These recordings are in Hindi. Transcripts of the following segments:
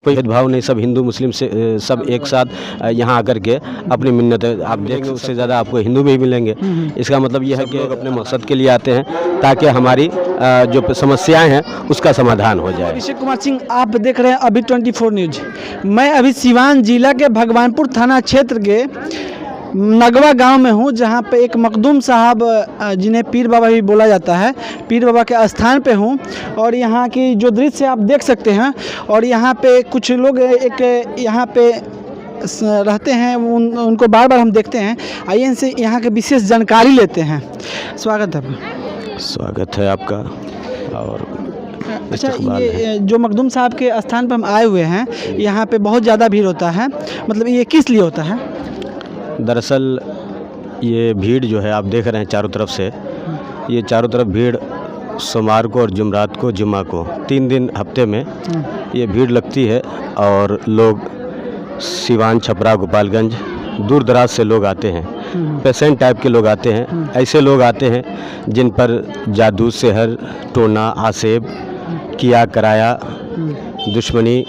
कोई भेदभाव नहीं, सब हिंदू मुस्लिम से सब एक साथ यहाँ आकर के अपनी मिन्नतें आप देखेंगे, उससे ज़्यादा आपको हिंदू में ही मिलेंगे। इसका मतलब ये है कि लोग अपने मकसद के लिए आते हैं ताकि हमारी जो समस्याएं हैं उसका समाधान हो जाए। अभिषेक कुमार सिंह, आप देख रहे हैं अभी 24 न्यूज। मैं अभी सिवान जिला के भगवानपुर थाना क्षेत्र के नगवा गांव में हूं, जहां पे एक मखदूम साहब, जिन्हें पीर बाबा भी बोला जाता है, पीर बाबा के स्थान पे हूं। और यहां की जो दृश्य आप देख सकते हैं, और यहां पे कुछ लोग एक यहां पे रहते हैं, उनको बार बार हम देखते हैं। आइए इनसे यहाँ के विशेष जानकारी लेते हैं। स्वागत है आपका। स्वागत है आपका। और अच्छा, ये जो मखदूम साहब के स्थान पर हम आए हुए हैं, यहाँ पे बहुत ज़्यादा भीड़ होता है, मतलब ये किस लिए होता है? दरअसल ये भीड़ जो है आप देख रहे हैं चारों तरफ से, ये चारों तरफ भीड़ सोमवार को और जुमरात को, जुम्मा को 3 दिन हफ्ते में ये भीड़ लगती है। और लोग सिवान, छपरा, गोपालगंज, दूर दराज से लोग आते हैं, पेशेंट टाइप के लोग आते हैं। ऐसे लोग आते हैं जिन पर जादू, सेहर, टोना, आसेब किया कराया, दुश्मनी,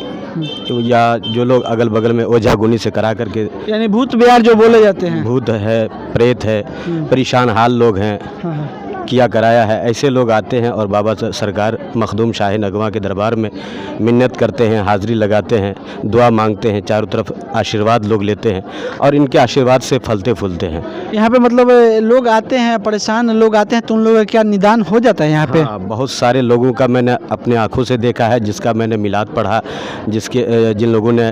या जो लोग अगल बगल में ओझा गुनी से करा करके, यानी भूत बिहार जो बोले जाते हैं, भूत है, प्रेत है, परेशान हाल लोग हैं, किया कराया है, ऐसे लोग आते हैं और बाबा सरकार मखदूम शाह नगवा के दरबार में मिन्नत करते हैं, हाज़िरी लगाते हैं, दुआ मांगते हैं, चारों तरफ आशीर्वाद लोग लेते हैं और इनके आशीर्वाद से फलते फूलते हैं। यहाँ पे मतलब लोग आते हैं, परेशान लोग आते हैं, तो उन लोगों का क्या निदान हो जाता है यहाँ पे? हाँ, बहुत सारे लोगों का मैंने अपने आँखों से देखा है, जिसका मैंने मिलाद पढ़ा, जिन लोगों ने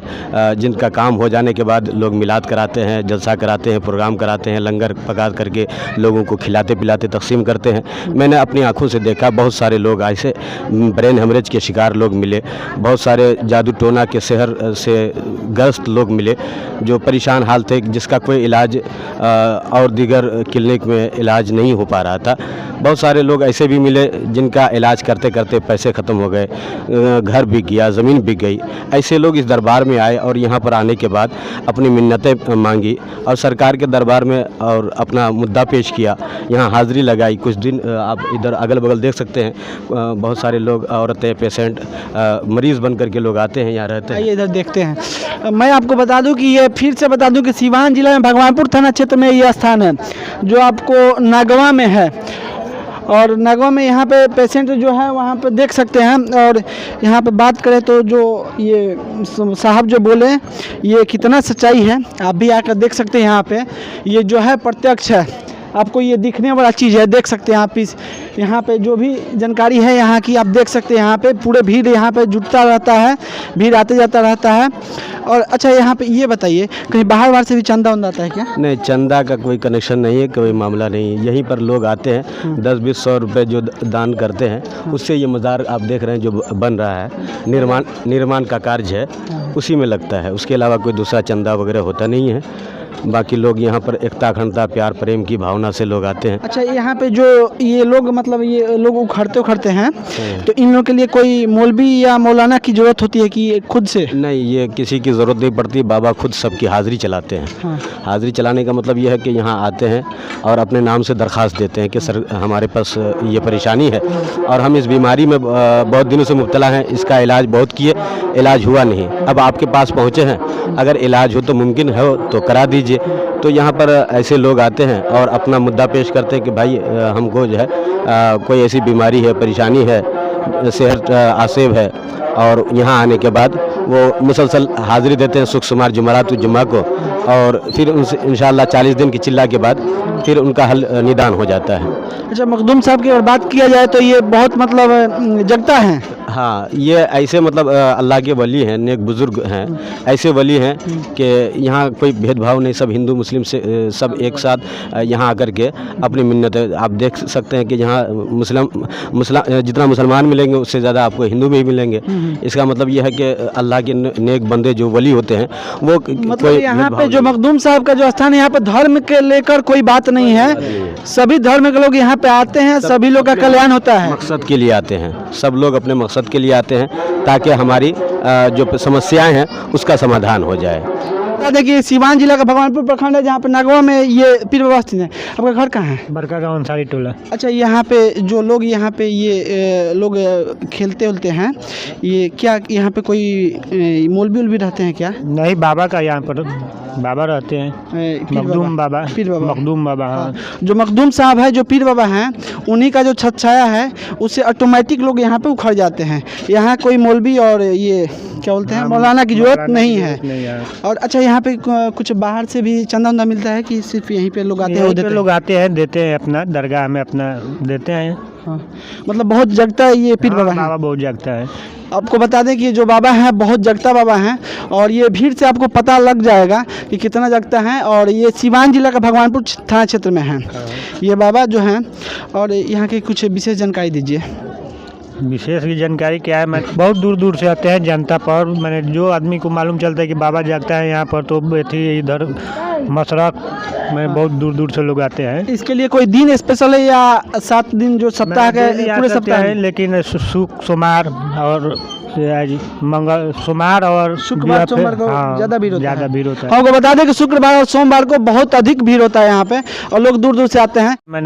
जिनका काम हो जाने के बाद लोग मिलाद कराते हैं, जलसा कराते हैं, प्रोग्राम कराते हैं, लंगर पका करके लोगों को खिलाते पिलाते तकसीम करते हैं। मैंने अपनी आंखों से देखा, बहुत सारे लोग ऐसे ब्रेन हेमरेज के शिकार लोग मिले, बहुत सारे जादू टोना के शहर से ग्रस्त लोग मिले जो परेशान हाल थे, जिसका कोई इलाज और दीगर क्लिनिक में इलाज नहीं हो पा रहा था। बहुत सारे लोग ऐसे भी मिले जिनका इलाज करते करते पैसे ख़त्म हो गए, घर बिक गया, ज़मीन बिक गई। ऐसे लोग इस दरबार में आए और यहाँ पर आने के बाद अपनी मिन्नतें मांगी और सरकार के दरबार में और अपना मुद्दा पेश किया, यहाँ हाज़िरी लगाई। कुछ दिन आप इधर अगल बगल देख सकते हैं, बहुत सारे लोग, औरतें, पेशेंट, मरीज़ बन कर के लोग आते हैं, यहाँ रहते हैं। आइए इधर देखते हैं। मैं आपको बता दूं कि ये फिर से बता दूं कि सिवान जिला में भगवानपुर थाना क्षेत्र में ये स्थान है जो आपको नगवा में है। और नगवा में यहाँ पे पेशेंट जो है वहाँ पे देख सकते हैं। और यहाँ पे बात करें तो जो ये साहब जो बोले, ये कितना सच्चाई है आप भी आकर देख सकते हैं। यहाँ पे ये जो है प्रत्यक्ष है, आपको ये दिखने वाला चीज़ है, देख सकते हैं आप। इस यहाँ पे जो भी जानकारी है यहाँ की आप देख सकते हैं। यहाँ पे पूरे भीड़ यहाँ पे जुटता रहता है, भीड़ आते जाता रहता है। और अच्छा, यहाँ पे ये बताइए, कहीं बाहर से भी चंदा उंदा आता है क्या? नहीं, चंदा का कोई कनेक्शन नहीं है, कोई मामला नहीं है। यहीं पर लोग आते हैं, 10-20-100 रुपये जो दान करते हैं, उससे ये मज़ार आप देख रहे हैं जो बन रहा है, निर्माण का कार्य है, उसी में लगता है। उसके अलावा कोई दूसरा चंदा वगैरह होता नहीं है। बाकी लोग यहाँ पर एकता, अखंडता, प्यार प्रेम की भावना से लोग आते हैं। अच्छा, यहाँ पे जो ये लोग मतलब ये लोग उखड़ते हैं, तो इन लोगों के लिए कोई मौलवी या मौलाना की ज़रूरत होती है कि खुद से? नहीं, ये किसी की ज़रूरत नहीं पड़ती, बाबा खुद सबकी हाज़िरी चलाते हैं। हाज़िरी चलाने का मतलब ये है कि यहाँ आते हैं और अपने नाम से दरख्वास्त देते हैं कि सर हमारे पास ये परेशानी है और हम इस बीमारी में बहुत दिनों से मुब्तला हैं, इसका इलाज बहुत किए, इलाज हुआ नहीं, अब आपके पास पहुँचे हैं, अगर इलाज हो तो मुमकिन हो तो करा दीजिए। तो यहाँ पर ऐसे लोग आते हैं और अपना मुद्दा पेश करते हैं कि भाई हमको जो है कोई ऐसी बीमारी है, परेशानी है, सेहत आसेब है। और यहाँ आने के बाद वो मुसलसल हाज़िरी देते हैं, शुक्रवार, जुमेरात, जुम्मा को। और फिर उनसे इंशाअल्लाह 40 दिन की चिल्ला के बाद फिर उनका हल निदान हो जाता है। अच्छा, मखदूम साहब की अगर बात किया जाए तो ये बहुत मतलब जगता है। हाँ, ये ऐसे मतलब अल्लाह के वली हैं, नेक बुज़ुर्ग हैं, ऐसे वली हैं कि यहाँ कोई भेदभाव नहीं, सब हिंदू मुस्लिम से सब एक साथ यहाँ आकर के अपनी मिन्नतें आप देख सकते हैं कि यहाँ जितना मुसलमान मिलेंगे उससे ज़्यादा आपको हिंदू में ही मिलेंगे। इसका मतलब ये है कि अल्लाह के नेक बंदे जो वली होते हैं वो मतलब यहाँ पे जो मखदूम साहब का जो स्थान है, यहाँ पे धर्म के लेकर कोई बात नहीं है, सभी धर्म के लोग यहाँ पे आते हैं, सभी लोग का कल्याण होता है। मकसद के लिए आते हैं, सब लोग अपने मकसद के लिए आते हैं ताकि हमारी जो समस्याएं हैं उसका समाधान हो जाए। बता दें कि सिवान जिला का भगवानपुर प्रखंड है जहाँ पे नगवा में ये पीर बाबा स्थित है। आपका घर कहाँ है? बड़का गाँव अंसारी टोला। अच्छा, यहाँ पे जो लोग यहाँ पे ये लोग खेलते उलते हैं, ये क्या यहाँ पे कोई मौलवी उलवी रहते हैं क्या? नहीं, बाबा का यहाँ पर बाबा रहते हैं, पीर मखदूम बाबा। पीर बाबा। मखदूम बाबा, हाँ। जो मखदूम साहब है, जो पीर बाबा हैं, उन्हीं का जो छत छाया है उससे ऑटोमेटिक लोग यहाँ पे उखड़ जाते हैं। यहाँ कोई मौलवी और ये क्या बोलते हैं, मौलाना की जरूरत नहीं है। और अच्छा, यहाँ पे कुछ बाहर से भी चंदा उंदा मिलता है कि सिर्फ यहीं पे लोग आते हैं? यहीं पे लोग आते हैं, देते हैं, अपना दरगाह में अपना देते हैं। हाँ, मतलब बहुत जगता है ये पीर बाबा है। बाबा बहुत जगता है। आपको बता दें कि ये जो बाबा हैं बहुत जगता बाबा हैं, और ये भीड़ से आपको पता लग जाएगा कि कितना जगता है। और ये सिवान जिला का भगवानपुर थाना क्षेत्र में है ये बाबा जो हैं। और यहाँ की कुछ विशेष जानकारी दीजिए। विशेष की जानकारी क्या है, मैं बहुत दूर दूर से आते हैं जनता पर। मैंने जो आदमी को मालूम चलता है कि बाबा जागता है यहाँ पर, तो बैठी इधर मशरक में बहुत दूर दूर से लोग आते हैं। इसके लिए कोई दिन स्पेशल है या 7 दिन जो सप्ताह के पूरे सप्ताह है, लेकिन सुख सोमवार और मंगल सोमवार और शुक्रवार सोमवार को ज़्यादा भीड़ होता है। ज़्यादा भीड़ होता है। हमको बता दें कि शुक्रवार और सोमवार को बहुत अधिक भीड़ होता है यहाँ पे, और लोग दूर दूर से आते हैं। मैंने